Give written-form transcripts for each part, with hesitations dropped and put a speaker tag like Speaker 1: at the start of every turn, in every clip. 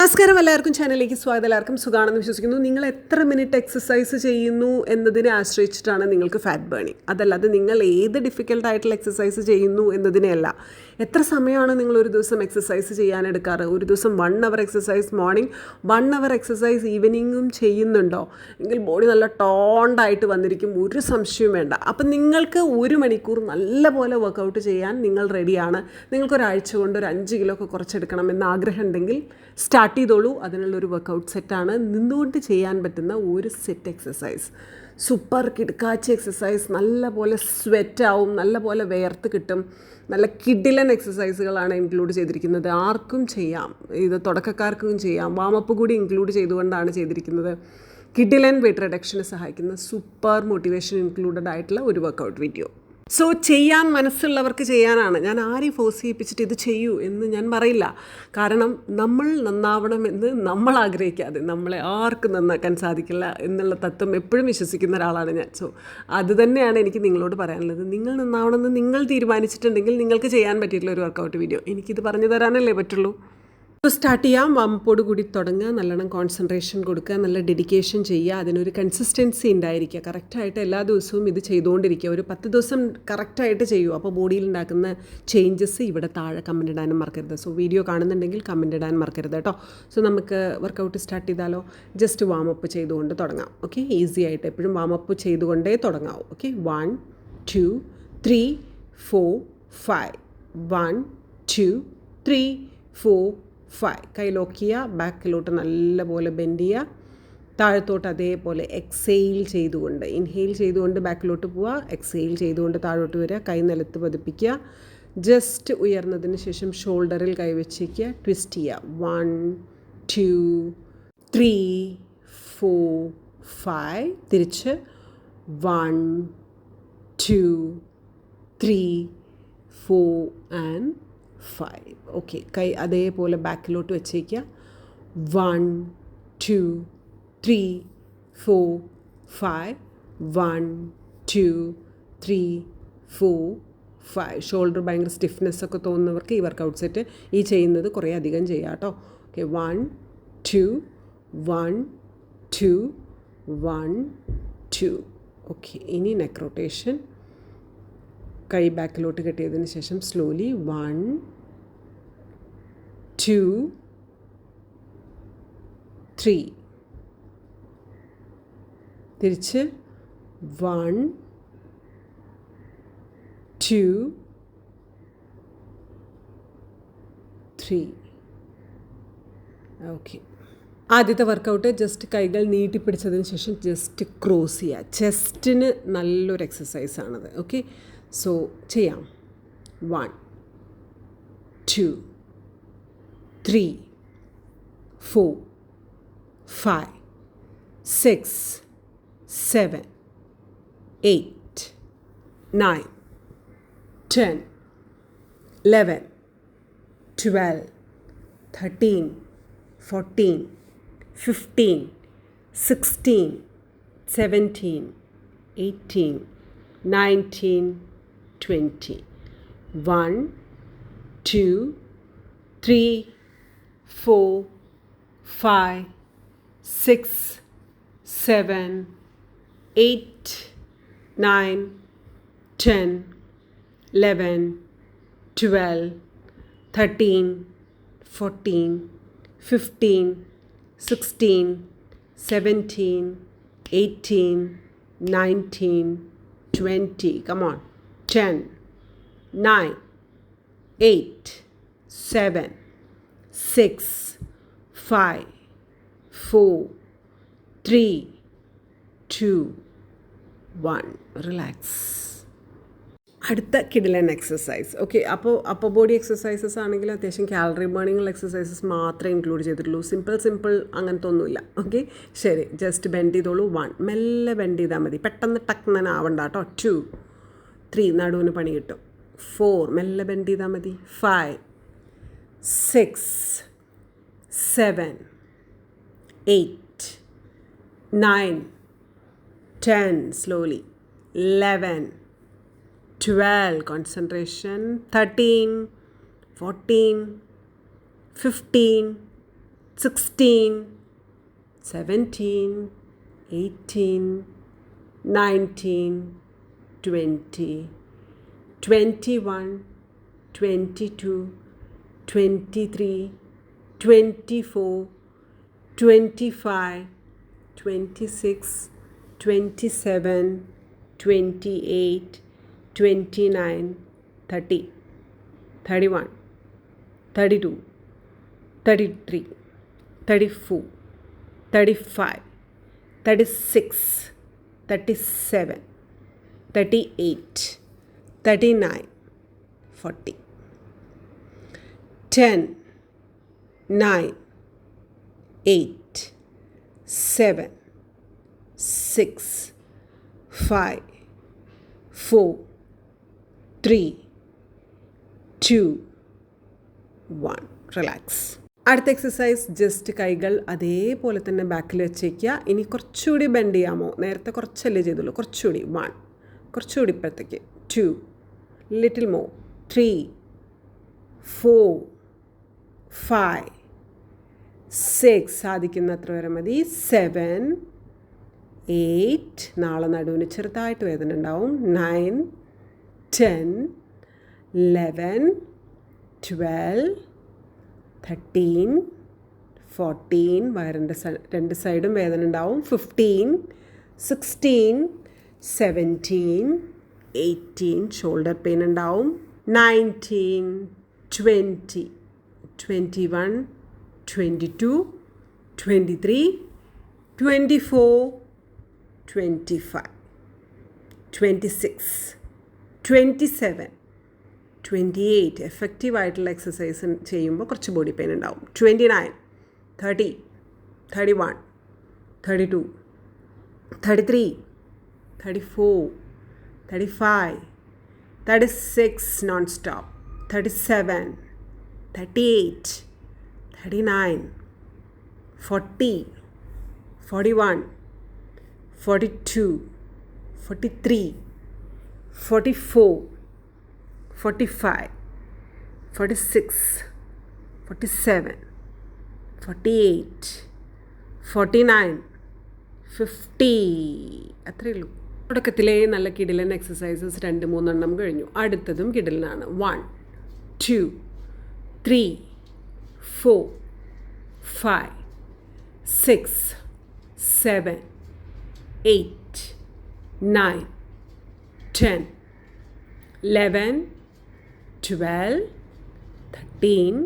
Speaker 1: നമസ്കാരം, എല്ലാവർക്കും ചാനലിലേക്ക് സ്വാഗതം. എല്ലാവർക്കും സുഖമാണെന്ന് വിശ്വസിക്കുന്നു. നിങ്ങൾ എത്ര മിനിറ്റ് എക്സസൈസ് ചെയ്യുന്നു എന്നതിനെ ആശ്രയിച്ചിട്ടാണ് നിങ്ങൾക്ക് ഫാറ്റ് ബേണിങ്. അതല്ലാതെ നിങ്ങൾ ഏത് ഡിഫിക്കൽട്ടായിട്ടുള്ള എക്സസൈസ് ചെയ്യുന്നു എന്നതിനെയല്ല. എത്ര സമയമാണ് നിങ്ങൾ ഒരു ദിവസം എക്സസൈസ് ചെയ്യാനെടുക്കാറ്? ഒരു ദിവസം 1 hour exercise morning, 1 hour exercise ഈവനിങ്ങും ചെയ്യുന്നുണ്ടോ എങ്കിൽ ബോഡി നല്ല ടോണ്ടായിട്ട് വന്നിരിക്കും, ഒരു സംശയവും വേണ്ട. അപ്പം നിങ്ങൾക്ക് 1 മണിക്കൂർ നല്ലപോലെ വർക്കൗട്ട് ചെയ്യാൻ നിങ്ങൾ റെഡിയാണ്. നിങ്ങൾക്കൊരാഴ്ച കൊണ്ട് ഒരു 5 കിലോ ഒക്കെ കുറച്ചെടുക്കണം എന്ന് ആഗ്രഹം ഉണ്ടെങ്കിൽ സ്റ്റാർട്ട് ചെയ്തോളൂ. അതിനുള്ളൊരു വർക്കൗട്ട് സെറ്റാണ്, നിന്നുകൊണ്ട് ചെയ്യാൻ പറ്റുന്ന ഒരു സെറ്റ് എക്സസൈസ്. സൂപ്പർ കിടക്കാച്ച എക്സസൈസ്, നല്ലപോലെ സ്വെറ്റാവും, നല്ലപോലെ വേർത്ത് കിട്ടും. നല്ല കിഡിലൻ എക്സസൈസുകളാണ് ഇൻക്ലൂഡ് ചെയ്തിരിക്കുന്നത്. ആർക്കും ചെയ്യാം, ഇത് തുടക്കക്കാർക്കും ചെയ്യാം. വാമപ്പ് കൂടി ഇൻക്ലൂഡ് ചെയ്തുകൊണ്ടാണ് ചെയ്തിരിക്കുന്നത്. കിഡിലൻ വെയിറ്റ് റിഡക്ഷന് സഹായിക്കുന്ന സൂപ്പർ മോട്ടിവേഷൻ ഇൻക്ലൂഡഡ് ആയിട്ടുള്ള ഒരു വർക്കൗട്ട് വീഡിയോ. സോ ചെയ്യാൻ മനസ്സുള്ളവർക്ക് ചെയ്യാനാണ്. ഞാൻ ആരെയും ഫോഴ്സ് ചെയ്യിപ്പിച്ചിട്ട് ഇത് ചെയ്യൂ എന്ന് ഞാൻ പറയില്ല. കാരണം നമ്മൾ നന്നാവണമെന്ന് നമ്മൾ ആഗ്രഹിക്കാതെ നമ്മളെ ആർക്കും നന്നാക്കാൻ സാധിക്കില്ല എന്നുള്ള തത്വം എപ്പോഴും വിശ്വസിക്കുന്ന ഒരാളാണ് ഞാൻ. സോ അത് തന്നെയാണ് എനിക്ക് നിങ്ങളോട് പറയാനുള്ളത്. നിങ്ങൾ നന്നാവണമെന്ന് നിങ്ങൾ തീരുമാനിച്ചിട്ടുണ്ടെങ്കിൽ നിങ്ങൾക്ക് ചെയ്യാൻ പറ്റിയിട്ടുള്ള ഒരു വർക്കൗട്ട് വീഡിയോ എനിക്കിത് പറഞ്ഞു തരാനല്ലേ പറ്റുള്ളൂ. സ്റ്റാർട്ട് ചെയ്യാം. വാമപ്പോട് കൂടി തുടങ്ങുക, നല്ലോണം കോൺസെൻട്രേഷൻ കൊടുക്കുക, നല്ല ഡെഡിക്കേഷൻ ചെയ്യുക, അതിനൊരു കൺസിസ്റ്റൻസി ഉണ്ടായിരിക്കുക. കറക്റ്റായിട്ട് എല്ലാ ദിവസവും ഇത് ചെയ്തുകൊണ്ടിരിക്കുക. ഒരു 10 ദിവസം കറക്റ്റായിട്ട് ചെയ്യൂ. അപ്പോൾ ബോഡിയിൽ ഉണ്ടാക്കുന്ന ചേഞ്ചസ് ഇവിടെ താഴെ കമൻ്റ് ഇടാനും മറക്കരുത്. സോ വീഡിയോ കാണുന്നുണ്ടെങ്കിൽ കമൻ്റ് ഇടാൻ മറക്കരുത് കേട്ടോ. സോ നമുക്ക് വർക്കൗട്ട് സ്റ്റാർട്ട് ചെയ്താലോ? ജസ്റ്റ് വാമപ്പ് ചെയ്തുകൊണ്ട് തുടങ്ങാം. ഓക്കെ, ഈസി ആയിട്ട് എപ്പോഴും വാമപ്പ് ചെയ്തുകൊണ്ടേ തുടങ്ങാവൂ. ഓക്കെ, 1 2 3 4 5 1 2 3 4 5. കൈ ലോക്ക് ചെയ്യുക, ബാക്കിലോട്ട് നല്ലപോലെ ബെൻഡ് ചെയ്യുക, താഴത്തോട്ട് അതേപോലെ എക്സെയിൽ ചെയ്തുകൊണ്ട്, ഇൻഹെയിൽ ചെയ്തുകൊണ്ട് ബാക്കിലോട്ട് പോവുക, എക്സെയിൽ ചെയ്തുകൊണ്ട് താഴോട്ട് വരിക, കൈ നിലത്ത് പതിപ്പിക്കുക. ജസ്റ്റ് ഉയർന്നതിന് ശേഷം ഷോൾഡറിൽ കൈ വെച്ചിരിക്കുക, ട്വിസ്റ്റ് ചെയ്യുക. 1 2 3 4 5. തിരിച്ച് 1 2 3 4 and 5. ഓക്കെ, കൈ അതേപോലെ ബാക്കിലോട്ട് വെച്ചേക്കുക. 1 2 3 4 5 1 2 3 4 5. ഷോൾഡർ ഭയങ്കര സ്റ്റിഫ്നെസ് ഒക്കെ തോന്നുന്നവർക്ക് ഈ വർക്കൗട്ട് സെറ്റ് ഈ ചെയ്യുന്നത് കുറേ അധികം ചെയ്യാം കേട്ടോ. ഓക്കെ, 1 2 1 2 1 2. ഓക്കെ, ഇനി നെക്ക് റൊട്ടേഷൻ. കൈ ബാക്കിലോട്ട് കെട്ടിയതിന് ശേഷം സ്ലോലി 1 2 3. തിരിച്ച് 1 2 3. ഓക്കെ, ആദ്യത്തെ വർക്കൗട്ട് ജസ്റ്റ് കൈകൾ നീട്ടിപ്പിടിച്ചതിന് ശേഷം ജസ്റ്റ് ക്രോസ് ചെയ്യുക. ചെസ്റ്റിന് നല്ലൊരു എക്സസൈസാണത്. ഓക്കെ, സോ ചെയ്യാം. 1 2 3 4 5 6 7 8 9 10 11 12 13 14 15 16 17 18 19 20. 1 2 3 4 5 6 7 8 9 10 11 12 13 14 15 16 17 18 19 20. Come on. 10 9 8 7 6 5 4 3 2 1. റിലാക്സ്. അടുത്ത കിഡിലൻ എക്സസൈസ്. ഓക്കെ, അപ്പോൾ ബോഡി എക്സസൈസസ് ആണെങ്കിൽ അത്യാവശ്യം കാലറി ബേണിങ്ങുള്ള എക്സസൈസസ് മാത്രമേ ഇൻക്ലൂഡ് ചെയ്തിട്ടുള്ളൂ. സിമ്പിൾ അങ്ങനത്തെ ഒന്നുമില്ല. ഓക്കെ, ശരി, ജസ്റ്റ് ബെൻഡ് ചെയ്തോളൂ. 1 മെല്ലെ ബെൻഡ് ചെയ്താൽ മതി, പെട്ടെന്ന് ടക്നൻ ആവണ്ട കേട്ടോ. 2 3 നടുവിന് പണി കിട്ടും. 4 മെല്ലെ ബെൻഡ് ചെയ്താൽ മതി. 5 6 7 8 9 10 slowly 11 12 concentration 13 14 15 16, 17, 18, 19, 20, 21, 22, 23, 24, 25, 26, 27, 28, 29, 30, 31, 32, 33, 34, 35, 36, 37, 38, 39, 40. 10, 9, 8, 7, 6, 5, 4, 3, 2, 1. Relax. അടുത്ത എക്സസൈസ് ജസ്റ്റ് കൈകൾ അതേപോലെ തന്നെ ബാക്കിൽ വെച്ചേക്കുക. ഇനി കുറച്ചുകൂടി ബെൻഡ് ചെയ്യാമോ? നേരത്തെ കുറച്ചല്ലേ ചെയ്തുള്ളൂ. കുറച്ചുകൂടി 1, കുറച്ചുകൂടി ഇപ്പോഴത്തേക്ക് 2, ലിറ്റിൽ മോർ 3, 4, 5, 6, സാധിക്കുന്നത്ര വരെ മതി, 7, 8, നാളെ നടുവിന് ചെറുതായിട്ട് വേദന ഉണ്ടാവും, 9, 10, 11, 12, 13, 14, വയറിൻ്റെ രണ്ട് സൈഡും വേദന ഉണ്ടാവും, 15, 16, 17, 18, ഷോൾഡർ പെയിൻ ഉണ്ടാവും, 19, 20, 21, 22, 23, 24, 25, 26, 27, 28. എഫക്റ്റീവ് ആയിട്ടുള്ള എക്സസൈസ് ചെയ്യുമ്പോൾ കുറച്ച് ബോഡി പെയിൻ ഉണ്ടാവും, 29, 30, 31, 32, 33, 34, 35, 36 non-stop, 37, 38, 39, 40, 41, 42, 43, 44, 45, 46, 47, 48, 49, 50. അത്രയേ ഉള്ളൂ. തുടക്കത്തിലേ നല്ല കിടിലൻ എക്സസൈസസ് 2-3 കഴിഞ്ഞു. അടുത്തതും കിടിലനാണ്. 1, 2, 3, 4, 5, 6, 7, 8, 9, 10, 11, 12, 13,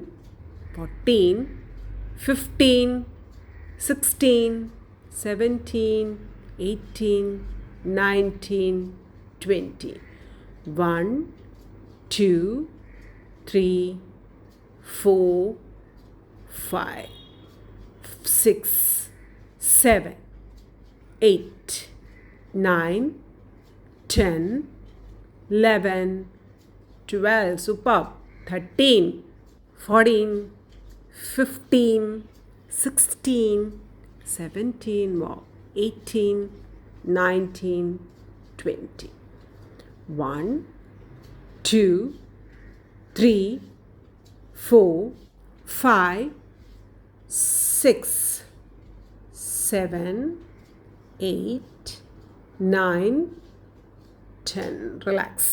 Speaker 1: 14, 15, 16, 17, 18, 19, 20. 1, 2, 3, 4, 5, 6, 7, 8, 9, 10, 11, 12, superb, 13, 14, 15, 16, 17, wow, 18, 19, 20. 1, 2, 3, 4, 5, 6, 7, 8, 9, 10. റിലാക്സ്.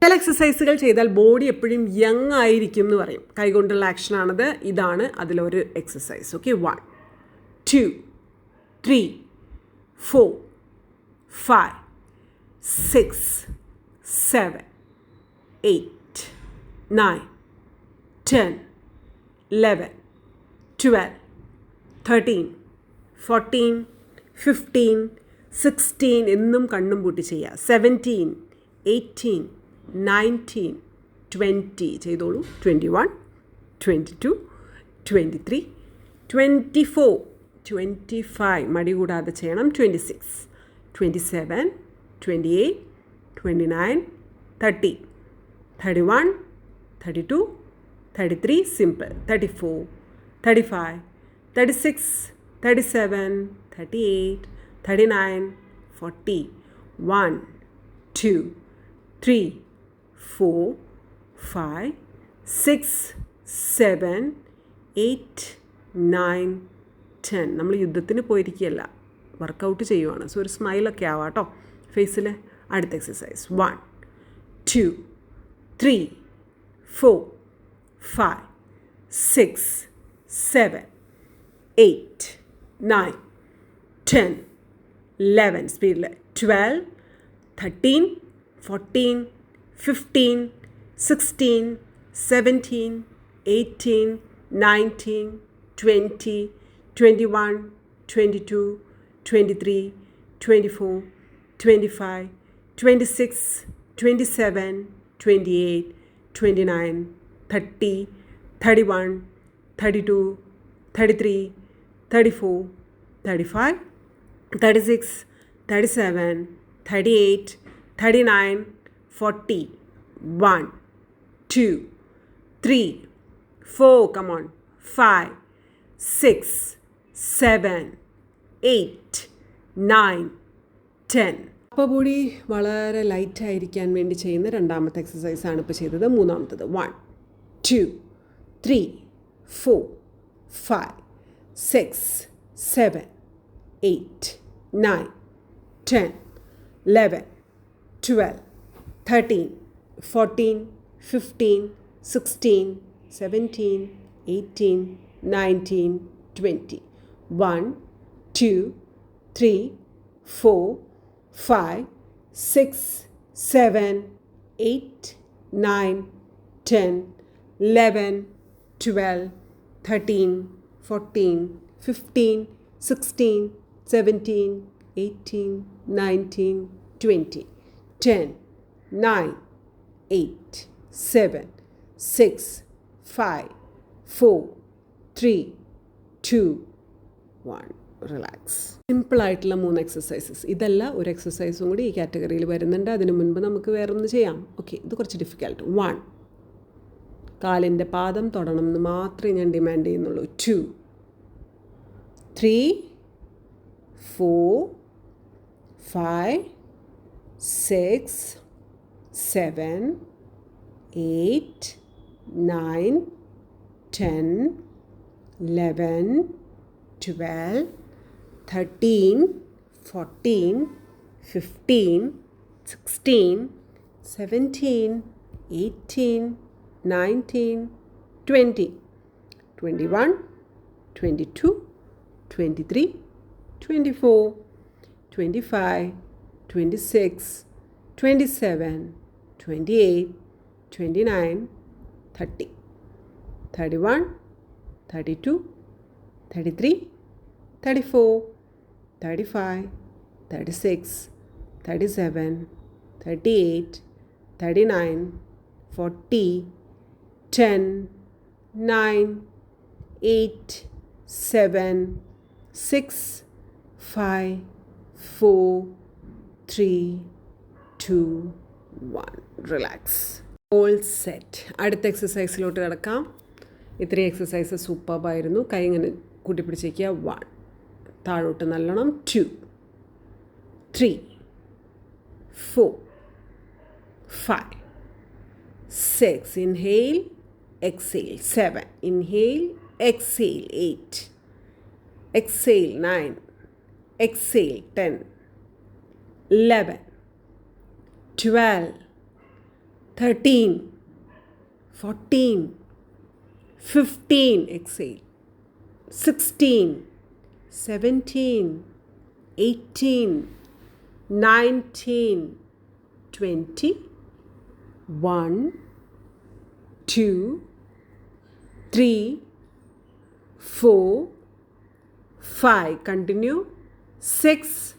Speaker 1: ചില എക്സസൈസുകൾ ചെയ്താൽ ബോഡി എപ്പോഴും യങ് ആയിരിക്കും എന്ന് പറയും. കൈകൊണ്ടുള്ള ആക്ഷനാണത്. ഇതാണ് അതിലൊരു എക്സസൈസ്. ഓക്കെ, 1, 2, 3, 4, 5, 6, 7, 8, 9, 10, 11, 12, 13, 14, 15, 16 എന്നും കണ്ണും പൂട്ടി ചെയ്യുക. 17, 18, 19, 20 ചെയ്തോളൂ. 21, 22, 23, 24, 25 മടി കൂടാതെ ചെയ്യണം. 26, 27, 28, 29, 30, 31, 32, 33 simple, 34, 35, 36, 37, 38, 39, 40. 1, 2, 3, 4, 5, 6, 7, 8, 9, 10. നമ്മൾ യുദ്ധത്തിന് പോയിരിക്കുകയല്ല, വർക്കൗട്ട് ചെയ്യുവാണ്. സോ ഒരു സ്മൈലൊക്കെ ആവാം കേട്ടോ ഫേസിൽ. അടുത്ത എക്സസൈസ് 1, 2, 3, 4, 5, 6, 7, 8, 9, 10, 11. സ്പീഡിൽ 12, 13, 14, 15, 16, 17, 18, 19, 20, 21, 22, 23, 24, 25, 26, 27, 28, 29, 30, 31, 32, 33, 34, 35, 36, 37, 38, 39, 40. 1, 2, 3, 4, come on, 5, 6, 7, 8, 9, 10. അപ്പർ ബോഡി വളരെ ലൈറ്റായിരിക്കാൻ വേണ്ടി ചെയ്യുന്ന രണ്ടാമത്തെ എക്സസൈസാണ് ഇപ്പോൾ ചെയ്തത്. മൂന്നാമത്തത് 1, 2, 3, 4, 5, 6, 7, 8, 9, 10, 11, 12, 13, 14, 15, 16, 17, 18, 19, 20. 1, 2, 3, 4, 5, 6, 7, 8, 9, 10, 11, 12, 13, 14, 15, 16, 17, 18, 19, 20. 10, 9, 8, 7, 6, 5, 4, 3, 2, 1. റിലാക്സ്. സിമ്പിളായിട്ടുള്ള 3 എക്സസൈസസ്. ഇതല്ല ഒരു എക്സസൈസും കൂടി ഈ കാറ്റഗറിയിൽ വരുന്നുണ്ട്. അതിന് മുൻപ് നമുക്ക് വേറൊന്ന് ചെയ്യാം. ഓക്കെ, ഇത് കുറച്ച് ഡിഫിക്കൽട്ട്. 1, കാലിൻ്റെ പാദം തൊടണം എന്ന് മാത്രമേ ഞാൻ ഡിമാൻഡ് ചെയ്യുന്നുള്ളൂ. 2, 3, 4, 5, 6, 7, 8, 9, 10, 11, 12, 13, 14, 15, 16, 17, 18, 19, 20, 21, 22, 23, 24, 25, 26, 27, 28, 29, 30, 31, 32, 33, 34, 35, 36, 37, 38, 39, 40, 10, 9, 8, 7, 6, 5, 4, 3, 2, 1. റിലാക്സ്. All set. അടുത്ത എക്സസൈസിലോട്ട് കിടക്കാം. ഇത്രയും എക്സസൈസ് സൂപ്പർബായിരുന്നു. കൈ ഇങ്ങനെ കൂട്ടിപ്പിടിച്ചേക്കുക. 1, താഴോട്ട് നല്ലോണം. 2, 3, 4, 5, 6. Inhale, exhale. 7. Inhale, exhale. 8. Exhale. 9. Exhale. 10. 11. 12. 13. 14. 15. Exhale. 16. 17. 18. 19. 20. 1, 2, 3, 4, 5. Continue. 6,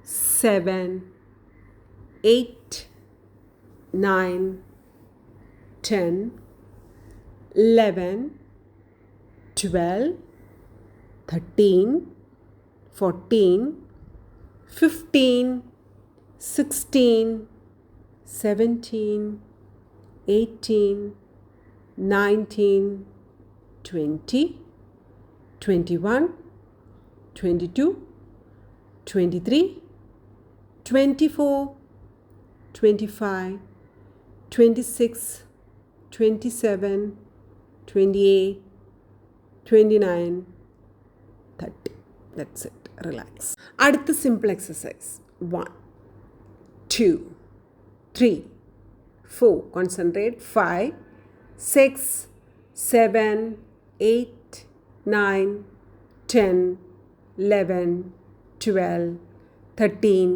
Speaker 1: 7, 8, 9, 10, 11, 12, 13, 14, 15, 16, 17, 18, 19, 20, 21, 22, 23, 24, 25, 26, 27, 28, 29, 30. That's it. Relax. അടുത്ത സിമ്പിൾ എക്സസൈസ് 1, 2, 3, 4. Concentrate. 5, 6, 7, 8, 9, 10, 11, 12, 13,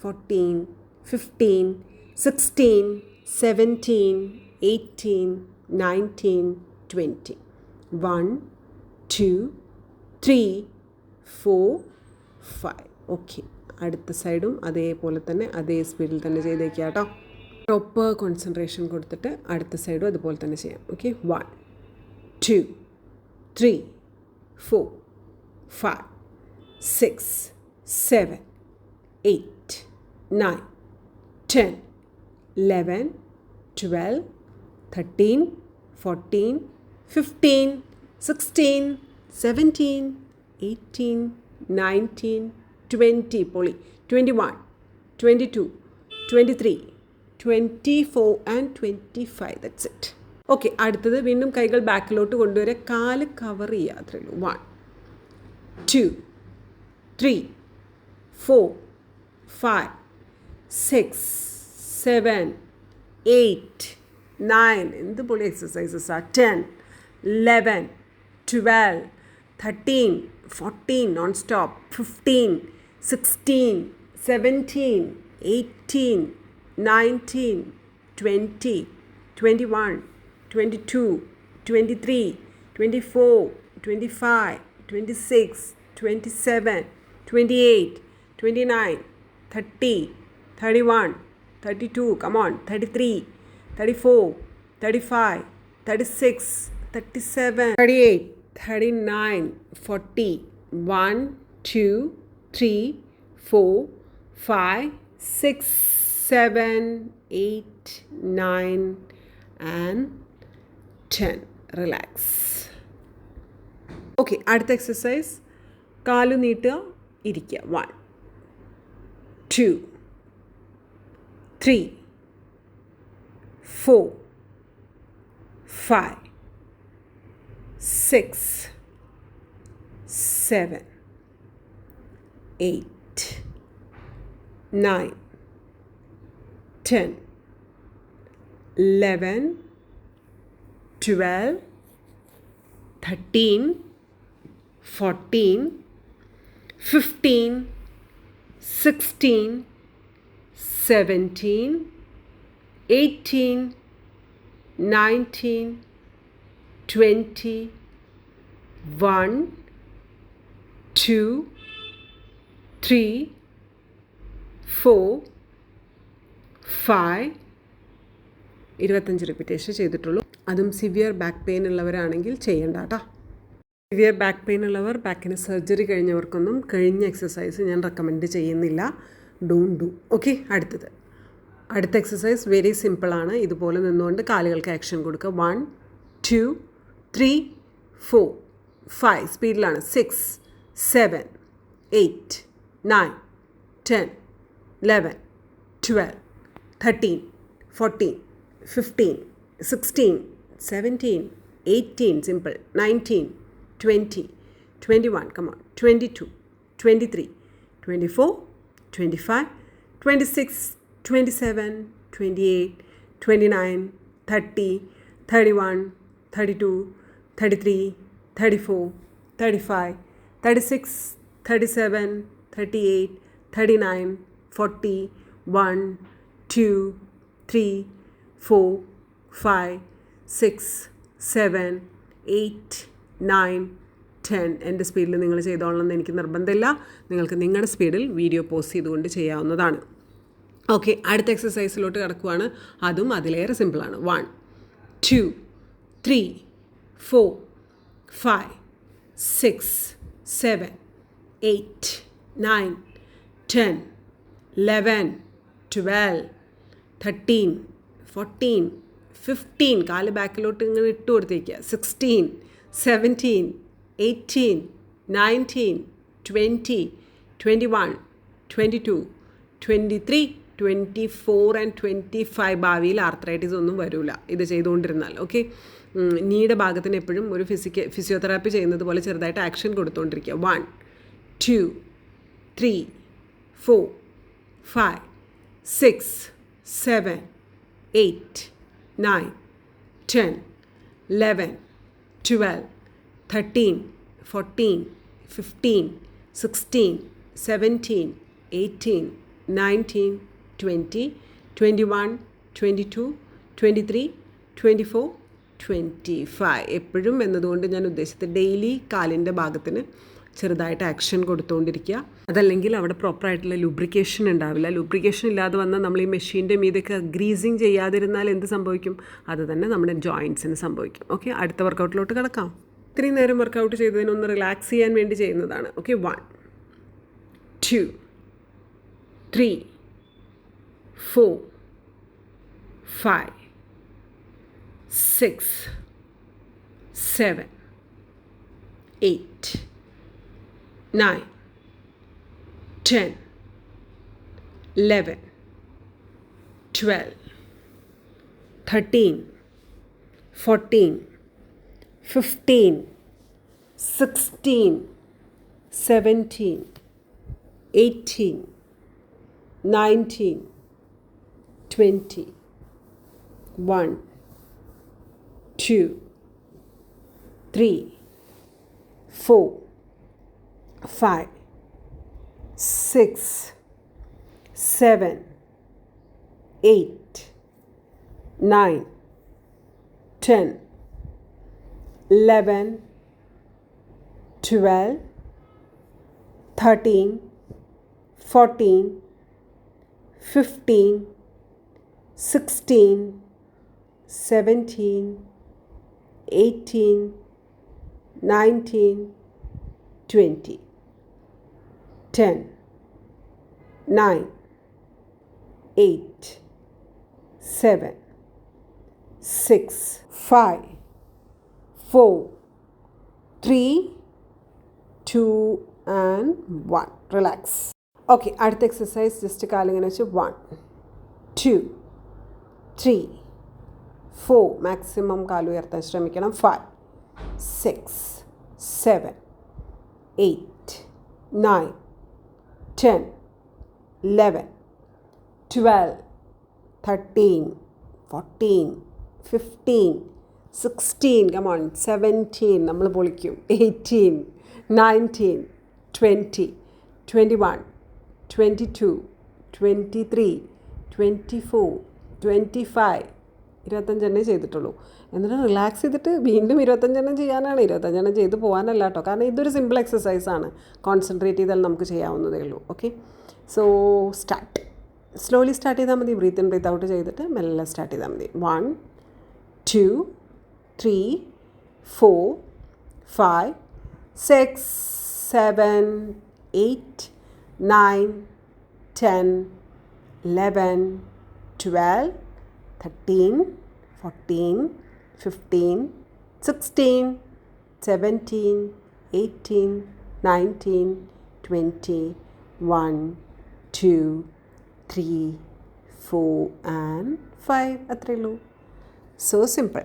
Speaker 1: 14, 15, 16, 17, 18, 19, 20. 1, 2, 3, 4, 5. ഓക്കെ, അടുത്ത സൈഡും അതേപോലെ തന്നെ അതേ സ്പീഡിൽ തന്നെ ചെയ്തേക്കുക കേട്ടോ. പ്രോപ്പർ കോൺസെൻട്രേഷൻ കൊടുത്തിട്ട് അടുത്ത സൈഡും അതുപോലെ തന്നെ ചെയ്യാം. ഓക്കെ, 1, 2, 3, 4, 5, 6, 7, 8, 9, 10, 11, 12, 13, 14, 15, 16, 17, 18, 19, 20. പൊളി. 21, 22, 23, 24 and 25. That's it. ഓക്കെ, അടുത്തത് വീണ്ടും കൈകൾ ബാക്കിലോട്ട് കൊണ്ടുവരെ, കാല് കവർ ചെയ്യുക, അത്രേ ഉള്ളൂ. 1, 2, 3, 4, 5, 6, 7, 8, 9. എന്ത് പൊളി എക്സസൈസസ് ആ. 10, 11, 12, 13, 14 non stop, 15, 16, 17, 18, 19, 20, 21, 22, 23, 24, 25, 26, 27, 28, 29, 30, 31, 32, come on, 33, 34, 35, 36, 37, 38, 39, 40. 1, 2, 3, 4, 5, 6, 7, 8, 9 and 10. Relax. Okay, അടുത്ത എക്സസൈസ് കാലു നീട്ടുക, ഇരിക്കുക. 1, 2, 3, 4, 5, 6, 7, 8, 9, 10, 11, 12, 13, 14, 15, 16, 17, 18, 19, 20, 1, 2, 3, 4, 5. 25 റിപ്പീറ്റേഷൻ ചെയ്തിട്ടുള്ളൂ. അതും സിവിയർ ബാക്ക് പെയിൻ ഉള്ളവരാണെങ്കിൽ ചെയ്യണ്ട കേട്ടോ. സിവിയർ ബാക്ക് പെയിൻ ഉള്ളവർ, ബാക്കിന് സർജറി കഴിഞ്ഞവർക്കൊന്നും കഴിഞ്ഞ എക്സസൈസ് ഞാൻ റെക്കമെൻഡ് ചെയ്യുന്നില്ല. Don't do. ഓക്കെ, അടുത്ത എക്സസൈസ് വെരി സിമ്പിളാണ്. ഇതുപോലെ നിന്നുകൊണ്ട് കാലുകൾക്ക് ആക്ഷൻ കൊടുക്കുക. 1, 2, 3, 4, 5. സ്പീഡിലാണ്. 6, 7, 8, 9, 10, 11, 12, 13, 14, 15, 16, 17, 18, simple, 19, 20, 21, come on, 22, 23, 24, 25, 26, 27, 28, 29, 30, 31, 32, 33, 34, 35, 36, 37, 38, 39, 40, 1, 2, 3, 4, 5, 6, 7, 8, 9, 10. എൻ്റെ സ്പീഡിൽ നിങ്ങൾ ചെയ്തോളണമെന്ന് എനിക്ക് നിർബന്ധമില്ല. നിങ്ങൾക്ക് നിങ്ങളുടെ സ്പീഡിൽ വീഡിയോ പോസ്റ്റ് ചെയ്തുകൊണ്ട് ചെയ്യാവുന്നതാണ്. ഓക്കെ, അടുത്ത എക്സസൈസിലോട്ട് കിടക്കുവാണ്. അതും അതിലേറെ സിമ്പിളാണ്. 1, 2, 3, 4, 5, 6, 7, 8, 9, 10, 11, 12, 13, 14, 15. കാല് ബാക്കിലോട്ട് ഇങ്ങനെ ഇട്ട് കൊടുത്തേക്കുക. 16, 17, 18, 19, 20, 21, 22, 23, 24 and 25 ഭാവിയിൽ ആർത്രൈറ്റിസ് ഒന്നും വരില്ല ഇത് ചെയ്തുകൊണ്ടിരുന്നാൽ. ഓക്കെ, നീയുടെ ഭാഗത്തിന് എപ്പോഴും ഒരു ഫിസിയോതെറാപ്പി ചെയ്യുന്നത് പോലെ ചെറുതായിട്ട് ആക്ഷൻ കൊടുത്തുകൊണ്ടിരിക്കുക. 1 2 3 4 5 6 7 8 9 10 11 12 13 14 15 16 17 18 19 20 21 22 23 24 25. എപ്പോഴും എന്നതുകൊണ്ട് ഞാൻ ഉദ്ദേശിച്ചത് ഡെയിലി കാലിൻ്റെ ഭാഗത്തിന് ചെറുതായിട്ട് ആക്ഷൻ കൊടുത്തുകൊണ്ടിരിക്കുക. അതല്ലെങ്കിൽ അവിടെ പ്രോപ്പറായിട്ടുള്ള ലൂബ്രിക്കേഷൻ ഉണ്ടാവില്ല. ലൂബ്രിക്കേഷൻ ഇല്ലാതെ വന്നാൽ നമ്മൾ ഈ മെഷീൻ്റെ മീതൊക്കെ ഗ്രീസിങ് ചെയ്യാതിരുന്നാൽ എന്ത് സംഭവിക്കും? അത് തന്നെ നമ്മുടെ ജോയിൻസിന് സംഭവിക്കും. ഓക്കെ, അടുത്ത വർക്കൗട്ടിലോട്ട് കിടക്കാം. ഇത്രയും നേരം വർക്കൗട്ട് ചെയ്തതിനൊന്ന് റിലാക്സ് ചെയ്യാൻ വേണ്ടി ചെയ്യുന്നതാണ്. Okay, 1 2 3 4 5 6 7 8 9 10 11 12 13 14 15 16 17 18 19 20 1 2 3 4 5 6 7 8 9 10 11 12 13 14 15 16 17 18 19 20 10 9 8 7 6 5 4 3 2 and 1. റിലാക്സ്. ഓക്കെ, അടുത്ത എക്സസൈസ് ജസ്റ്റ് കാലിങ്ങനെ വെച്ച് 1 2 3 4 മാക്സിമം കാല് ഉയർത്താൻ ശ്രമിക്കണം. 5 6 7 8 9 10 11 12 13 14 15 16 come on 17 നമ്മൾ പൊളിക്കും. 18 19 20 21 22 23 24 25 25 ചെയ്തിട്ടുള്ളൂ. എന്നിട്ട് റിലാക്സ് ചെയ്തിട്ട് വീണ്ടും 25 ചെയ്യാനാണ്. 25 ചെയ്ത് പോകാനല്ല കേട്ടോ, കാരണം ഇതൊരു സിമ്പിൾ എക്സസൈസാണ്. കോൺസെൻട്രേറ്റ് ചെയ്താൽ നമുക്ക് ചെയ്യാവുന്നതേ ഉള്ളൂ. Okay, so start. Slowly start ചെയ്താൽ മതി. ബ്രീത്ത് ഇൻ ബ്രീത്ത് ഔട്ട് ചെയ്തിട്ട് മെല്ലെ സ്റ്റാർട്ട് ചെയ്താൽ മതി. 1 2 3 4 5 6 7 8 9 10 11 12 13 14 15 16 17 18 19 20 1 2 3 4 and 5. അത്രയേ ഉള്ളൂ. So simple.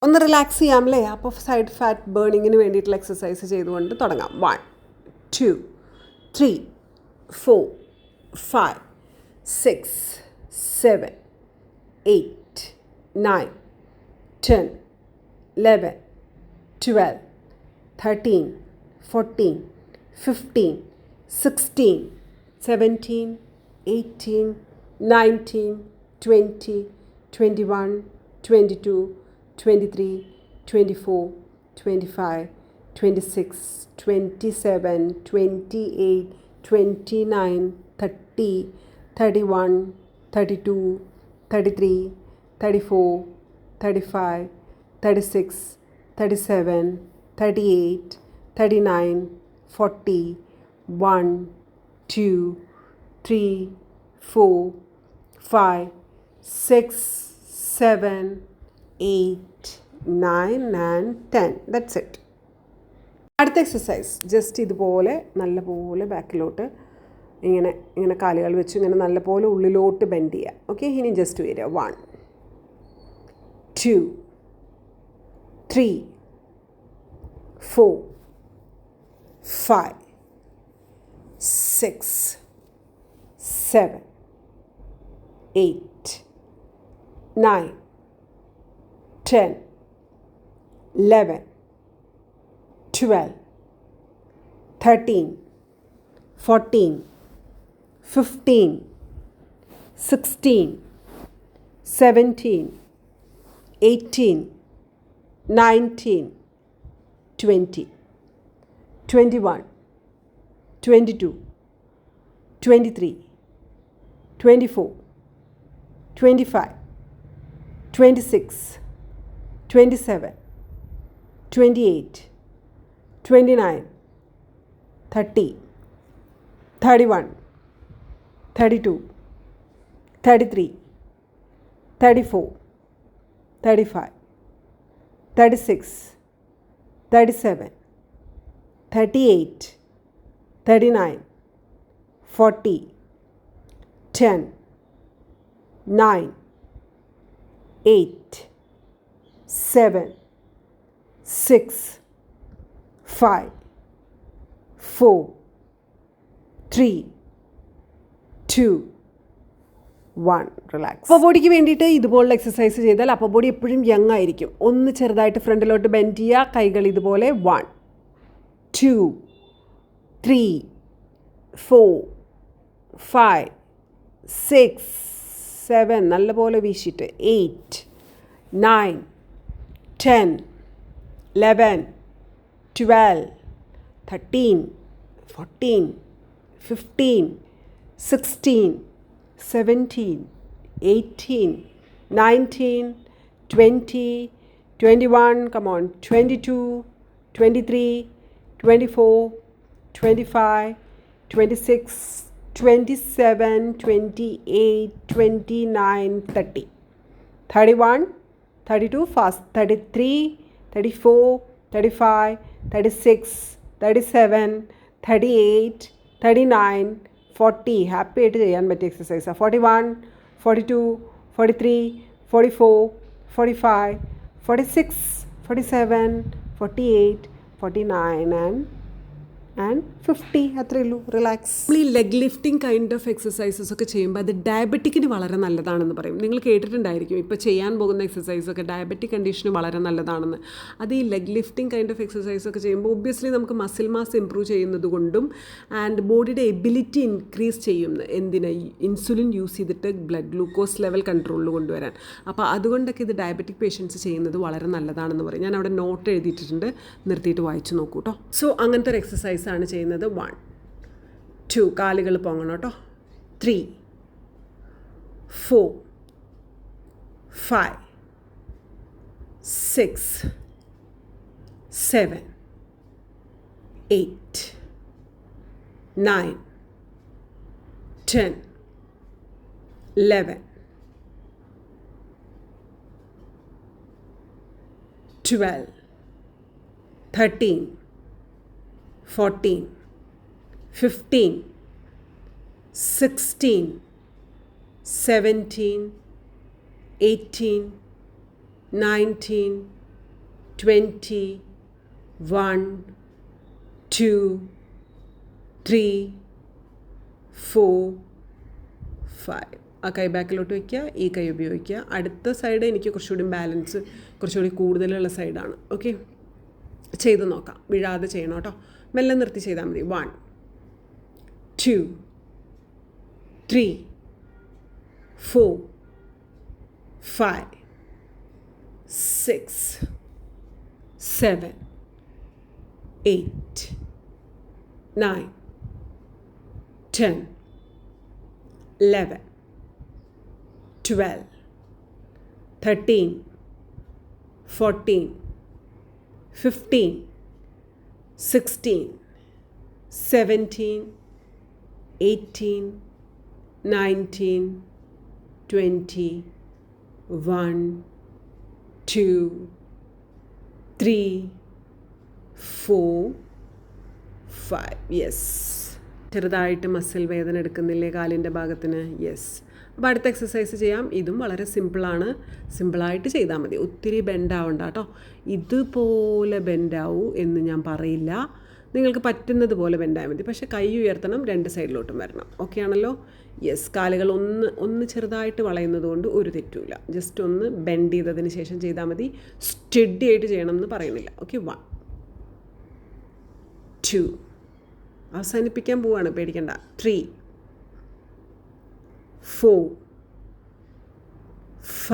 Speaker 1: ഒന്ന് റിലാക്സ് ചെയ്യാം അല്ലേ? അപ്പോൾ സൈഡ് ഫാറ്റ് ബേണിങ്ങിന് വേണ്ടിയിട്ടുള്ള എക്സസൈസ് ചെയ്തുകൊണ്ട് തുടങ്ങാം. 1 2 3 4 5 6 7 8 9 10 11 12 13 14 15 16 17 18 19 20 21 22 23 24 25 26 27 28 29 30 31 32 33 34 35 36 37 38 39 40 1 2 3 4 5 6 7 8 9 and 10. That's it. അടുത്ത എക്സസൈസ് ജസ്റ്റ് ഇതുപോലെ നല്ലപോലെ ബാക്കിലോട്ട് ഇങ്ങനെ കാലുകൾ വെച്ച് ഇങ്ങനെ നല്ലപോലെ ഉള്ളിലോട്ട് ബെൻഡ് ചെയ്യുക. ഓക്കെ, ഇനി ജസ്റ്റ് വരിക. 1 2 3 4 5 6 7 8 9 10 11 12 13 14 15 16 17 18 19 20 21 22 23 24 25 26 27 28 29 30 31 32 33 34 35 36 37 38 39 40 10 9 8 7 6 5 4 3 2 1 റിലാക്സ്. അപ്പോൾ ബോഡിക്ക് വേണ്ടിയിട്ട് ഇതുപോലുള്ള എക്സസൈസ് ചെയ്താൽ അപ്പോൾ ബോഡി എപ്പോഴും യങ് ആയിരിക്കും. ഒന്ന് ചെറുതായിട്ട് ഫ്രണ്ടിലോട്ട് ബെൻഡ് ചെയ്യുക, കൈകൾ ഇതുപോലെ 1 2 3 4 5 6 7 നല്ലപോലെ വീശിയിട്ട് 8 9 10 11 12 13 14 15 16 17 18 19 20 21 come on 22 23 24 25 26 27 28 29 30 31 32 fast 33 34 35 36 37 38 39 40 ഹാപ്പി ആയിട്ട് ചെയ്യാൻ പറ്റിയ എക്സസൈസാണ്. 41 42 43 44 45 46 47 48 49 ആൻഡ് 50. അത്രയേ ഉള്ളൂ. റിലാക്സ്. നമ്മൾ ഈ leg lifting kind of exercises ഒക്കെ ചെയ്യുമ്പോൾ അത് ഡയബറ്റിക്കിന് വളരെ നല്ലതാണെന്ന് പറയും. നിങ്ങൾ കേട്ടിട്ടുണ്ടായിരിക്കും ഇപ്പോൾ ചെയ്യാൻ പോകുന്ന എക്സസൈസൊക്കെ ഡയബറ്റിക് കണ്ടീഷന് വളരെ നല്ലതാണെന്ന്. അത് ഈ ലെഗ് ലിഫ്റ്റിംഗ് കൈൻഡ് ഓഫ് എക്സസൈസൊക്കെ ചെയ്യുമ്പോൾ ഒബ്വിയസ്ലി നമുക്ക് മസിൽ മാസ് ഇമ്പ്രൂവ് ചെയ്യുന്നത് കൊണ്ടും ആൻഡ് ബോഡിയുടെ എബിലിറ്റി ഇൻക്രീസ് ചെയ്യും. എന്തിനാ? ഇൻസുലിൻ യൂസ് ചെയ്തിട്ട് ബ്ലഡ് ഗ്ലൂക്കോസ് ലെവൽ കൺട്രോളിൽ കൊണ്ടുവരാൻ. അപ്പോൾ അതുകൊണ്ടൊക്കെ ഇത് ഡയബറ്റിക് പേഷ്യൻസ് ചെയ്യുന്നത് വളരെ നല്ലതാണെന്ന് പറയും. ഞാൻ അവിടെ നോട്ട് എഴുതിയിട്ടുണ്ട്, നിർത്തിയിട്ട് വായിച്ചു നോക്കൂ കേട്ടോ. സോ അങ്ങനത്തെ ഒരു എക്സസൈസ് ആണ് ചെയ്യുന്നത്. 1 2 കാലുകൾ പൊങ്ങണം കേട്ടോ. 3 4 5 6 7 8 9 10 11 12 13 14 15 16 17 18 19 20 1 2 3 4 5. ആ കൈ ബാക്കിലോട്ട് വയ്ക്കുക, ഈ കൈ ഉപയോഗിക്കുക. അടുത്ത സൈഡ് എനിക്ക് കുറച്ചുകൂടി ബാലൻസ് കുറച്ചുകൂടി കൂടുതലുള്ള സൈഡാണ്. ഓക്കെ, ചെയ്ത് നോക്കാം. വീഴാതെ ചെയ്യണം കേട്ടോ. മെല്ലെ നിർത്തി ചെയ്താൽ മതി. 1 2 3 4 5 6 7 8 9 10 11 12 13 14 15 16 17 18 19 20 1 2 3 4 5. യെസ്, ചെറുതായിട്ട് മസിൽ വേദന എടുക്കുന്നില്ലേ കാലിൻ്റെ ഭാഗത്തിന്? യെസ്. അപ്പോൾ അടുത്ത എക്സസൈസ് ചെയ്യാം. ഇതും വളരെ സിമ്പിളാണ്. സിമ്പിളായിട്ട് ചെയ്താൽ മതി. ഒത്തിരി ബെൻഡാവണ്ട കേട്ടോ. ഇതുപോലെ ബെൻഡാവൂ എന്ന് ഞാൻ പറയില്ല. നിങ്ങൾക്ക് പറ്റുന്നത് പോലെ ബെൻഡായാൽ മതി. പക്ഷേ കൈ ഉയർത്തണം, രണ്ട് സൈഡിലോട്ടും വരണം. ഓക്കെ ആണല്ലോ? യെസ്. കാലുകൾ ഒന്ന് ചെറുതായിട്ട് വളയുന്നത് കൊണ്ട് ഒരു തെറ്റുമില്ല. ജസ്റ്റ് ഒന്ന് ബെൻഡ് ചെയ്തതിന് ശേഷം ചെയ്താൽ മതി. സ്റ്റഡി ആയിട്ട് ചെയ്യണം എന്ന് പറയുന്നില്ല. ഓക്കെ. 1 2 അവസാനിപ്പിക്കാൻ പോവാണ്, പേടിക്കണ്ട. 3 4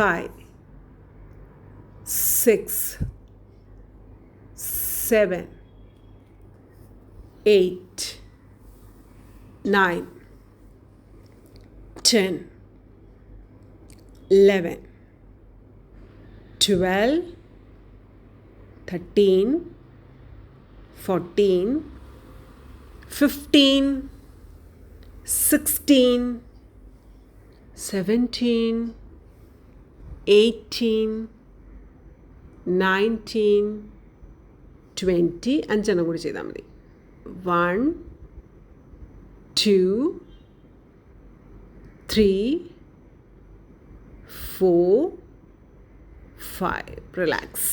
Speaker 1: 5 6 7 8 9 10 11 12 13 14 15 16 17 18 19 20 അഞ്ചെണ്ണം കൂടി ചെയ്താൽ മതി. 1 2 3 4 5 റിലാക്സ്.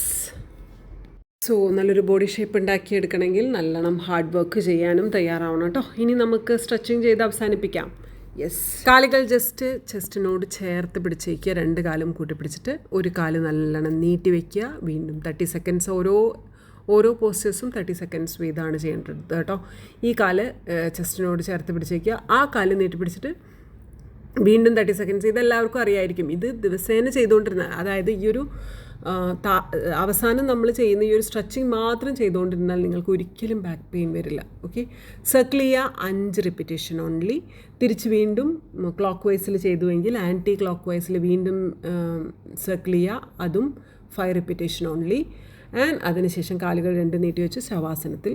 Speaker 1: സോ നല്ലൊരു ബോഡി ഷേപ്പ് ഉണ്ടാക്കിയെടുക്കണമെങ്കിൽ നല്ലോണം ഹാർഡ് വർക്ക് ചെയ്യാനും തയ്യാറാവണം കേട്ടോ. ഇനി നമുക്ക് സ്ട്രെച്ചിങ് ചെയ്ത് അവസാനിപ്പിക്കാം. യെസ്. കാലുകൾ ജസ്റ്റ് ചെസ്റ്റിനോട് ചേർത്ത് പിടിച്ചേക്കുക. രണ്ട് കാലും കൂട്ടിപ്പിടിച്ചിട്ട് ഒരു കാല് നല്ലോണം നീട്ടി വയ്ക്കുക. വീണ്ടും 30 സെക്കൻഡ്സ് ഓരോ പോസ്റ്റേഴ്സും 30 സെക്കൻഡ്സ് വീതമാണ് ചെയ്യേണ്ടത് കേട്ടോ. ഈ കാല് ചെസ്റ്റിനോട് ചേർത്ത് പിടിച്ചേക്കുക. ആ കാല് നീട്ടി പിടിച്ചിട്ട് വീണ്ടും 30 സെക്കൻഡ്സ്. ഇതെല്ലാവർക്കും അറിയായിരിക്കും. ഇത് ദിവസേന ചെയ്തുകൊണ്ടിരുന്ന, അതായത് ഈ ഒരു അവസാനം നമ്മൾ ചെയ്യുന്ന ഈ ഒരു സ്ട്രെച്ചിങ് മാത്രം ചെയ്തുകൊണ്ടിരുന്നാൽ നിങ്ങൾക്ക് ഒരിക്കലും ബാക്ക് പെയിൻ വരില്ല. ഓക്കെ. സർക്കിൾ ചെയ്യുക 5 റിപ്പീറ്റേഷൻ ഓൺലി. തിരിച്ച് വീണ്ടും ക്ലോക്ക് വൈസിൽ ചെയ്തുവെങ്കിൽ ആൻറ്റി ക്ലോക്ക് വൈസിൽ വീണ്ടും സർക്കിൾ ചെയ്യുക, അതും 5 റിപ്പീറ്റേഷൻ ഓൺലി. ആൻഡ് അതിനുശേഷം കാലുകൾ 2 നീട്ടി വെച്ച് ശവാസനത്തിൽ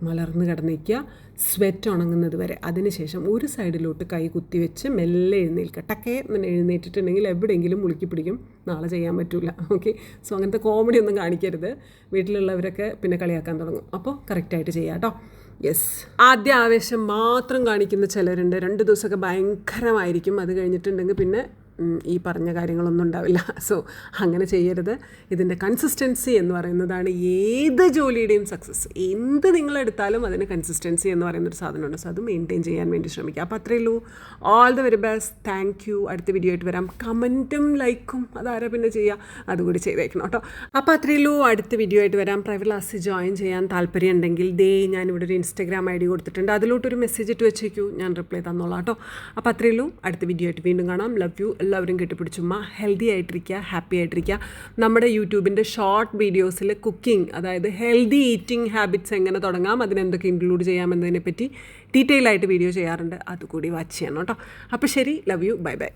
Speaker 1: മലർന്ന് കിടന്നിരിക്കുക, സ്വെറ്റ് ഉണങ്ങുന്നത് വരെ. അതിനുശേഷം ഒരു സൈഡിലോട്ട് കൈ കുത്തിവെച്ച് മെല്ലെ എഴുന്നേൽക്കുക. ടക്കേ എന്ന് എഴുന്നേറ്റിട്ടുണ്ടെങ്കിൽ എവിടെയെങ്കിലും മുളുക്കി പിടിക്കും. നാളെ ചെയ്യാൻ പറ്റില്ല. ഓക്കെ. സോ അങ്ങനത്തെ കോമഡി ഒന്നും കാണിക്കരുത്. വീട്ടിലുള്ളവരൊക്കെ പിന്നെ കളിയാക്കാൻ തുടങ്ങും. അപ്പോൾ കറക്റ്റായിട്ട് ചെയ്യാം കേട്ടോ. യെസ്. ആദ്യ ആവേശം മാത്രം കാണിക്കുന്ന ചിലരുണ്ട്. 2 ദിവസമൊക്കെ ഭയങ്കരമായിരിക്കും. അത് കഴിഞ്ഞിട്ടുണ്ടെങ്കിൽ പിന്നെ ഈ പറഞ്ഞ കാര്യങ്ങളൊന്നും ഉണ്ടാവില്ല. സോ അങ്ങനെ ചെയ്യരുത്. ഇതിൻ്റെ കൺസിസ്റ്റൻസി എന്ന് പറയുന്നതാണ് ഏത് ജോലിയുടെയും സക്സസ്. എന്ത് നിങ്ങളെടുത്താലും അതിന് കൺസിസ്റ്റൻസി എന്ന് പറയുന്നൊരു സാധനമുണ്ട്. സോ അത് മെയിൻറ്റെയിൻ ചെയ്യാൻ വേണ്ടി ശ്രമിക്കുക. അപ്പോൾ അത്രയേ ഉള്ളൂ. All the very best. Thank you. അടുത്ത വീഡിയോ ആയിട്ട് വരാം. കമൻറ്റും ലൈക്കും അതാരാ പിന്നെ ചെയ്യുക, അതുകൂടി ചെയ്തേക്കണം കേട്ടോ. അപ്പോൾ അത്രയേ ഉള്ളൂ. അടുത്ത വീഡിയോ ആയിട്ട് വരാം. പ്രൈവറ്റ് ക്ലാസ്സിൽ ജോയിൻ ചെയ്യാൻ താല്പര്യം ഉണ്ടെങ്കിൽ ഞാനിവിടെ ഒരു ഇൻസ്റ്റാഗ്രാം ID കൊടുത്തിട്ടുണ്ട്. അതിലോട്ടൊരു മെസ്സേജ് ഇട്ട് വെച്ചേക്കൂ. ഞാൻ റിപ്ലൈ തന്നോളാം കേട്ടോ. അപ്പോൾ അത്രയേ ഉള്ളൂ. അടുത്ത വീഡിയോ ആയിട്ട് വീണ്ടും കാണാം. Love you. എല്ലാവരും കെട്ടിപ്പിടിച്ചുമ്മ. ഹെൽത്തി ആയിട്ടിരിക്കുക, ഹാപ്പി ആയിട്ടിരിക്കുക. നമ്മുടെ യൂട്യൂബിൻ്റെ ഷോർട്ട് വീഡിയോസിൽ കുക്കിംഗ്, അതായത് ഹെൽത്തി ഈറ്റിംഗ് ഹാബിറ്റ്സ് എങ്ങനെ തുടങ്ങാം, അതിനെന്തൊക്കെ ഇൻക്ലൂഡ് ചെയ്യാമെന്നതിനെ പറ്റി ഡീറ്റെയിൽ ആയിട്ട് വീഡിയോ ചെയ്യാറുണ്ട്. അതുകൂടി വാച്ച് ചെയ്യണം കേട്ടോ. അപ്പോൾ ശരി. Love you. Bye bye.